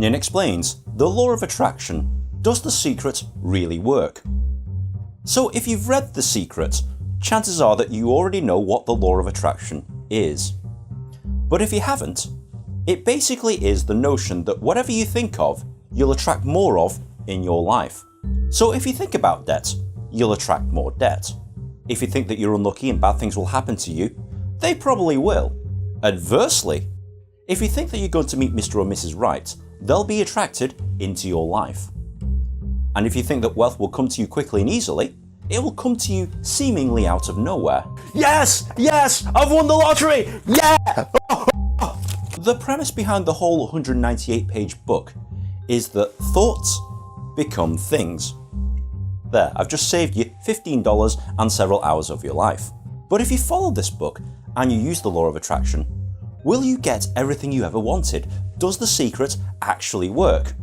Nin explains the law of attraction. Does The Secret really work? So if you've read The Secret, chances are that you already know what the law of attraction is. But if you haven't, it basically is the notion that whatever you think of, you'll attract more of in your life. So if you think about debt, you'll attract more debt. If you think that you're unlucky and bad things will happen to you, they probably will. Adversely, if you think that you're going to meet Mr. or Mrs. Right, they'll be attracted into your life. And if you think that wealth will come to you quickly and easily, it will come to you seemingly out of nowhere. Yes! Yes! I've won the lottery! Yeah! The premise behind the whole 198-page book is that thoughts become things. There, I've just saved you $15 and several hours of your life. But if you follow this book and you use the law of attraction, will you get everything you ever wanted? Does The Secret actually work?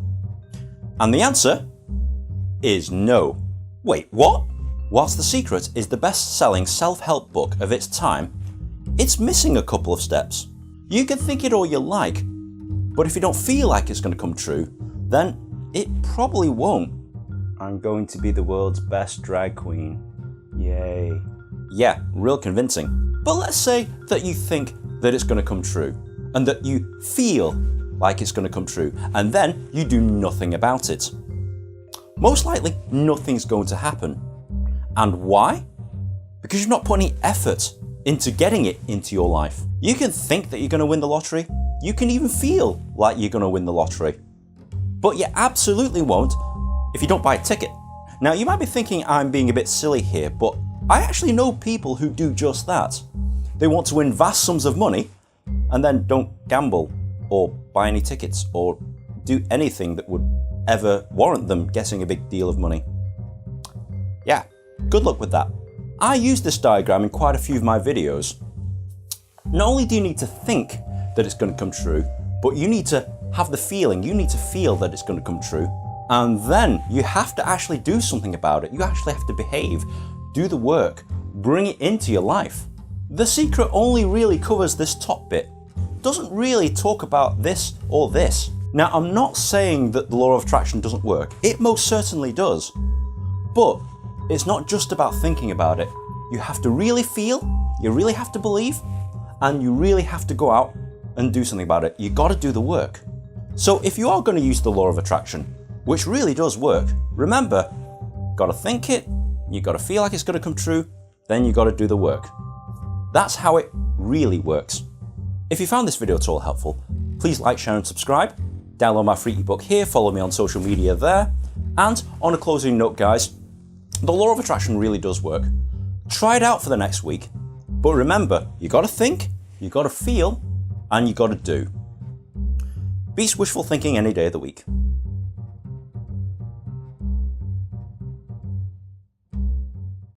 And the answer is no. Wait, what? Whilst The Secret is the best-selling self-help book of its time, it's missing a couple of steps. You can think it all you like, but if you don't feel like it's going to come true, then it probably won't. I'm going to be the world's best drag queen. Yay. Yeah, real convincing. But let's say that you think that it's going to come true, and that you feel like it's going to come true, and then you do nothing about it. Most likely, nothing's going to happen. And why? Because you've not put any effort into getting it into your life. You can think that you're going to win the lottery. You can even feel like you're going to win the lottery. But you absolutely won't if you don't buy a ticket. Now, you might be thinking I'm being a bit silly here, but I actually know people who do just that. They want to win vast sums of money and then don't gamble or buy any tickets or do anything that would ever warrant them getting a big deal of money. Yeah, good luck with that. I use this diagram in quite a few of my videos. Not only do you need to think that it's going to come true, but you need to have the feeling, you need to feel that it's going to come true. And then you have to actually do something about it. You actually have to behave, do the work, bring it into your life. The Secret only really covers this top bit. It doesn't really talk about this or this. Now, I'm not saying that the law of attraction doesn't work. It most certainly does. But it's not just about thinking about it. You have to really feel, you really have to believe, and you really have to go out and do something about it. You got to do the work. So if you are going to use the law of attraction, which really does work, remember, got to think it, you got to feel like it's going to come true, then you got to do the work. That's how it really works. If you found this video at all helpful, please like, share and subscribe. Download my free ebook here, follow me on social media there. And on a closing note, guys, the law of attraction really does work. Try it out for the next week. But remember, you got to think, you got to feel, and you got to do. Beats wishful thinking any day of the week.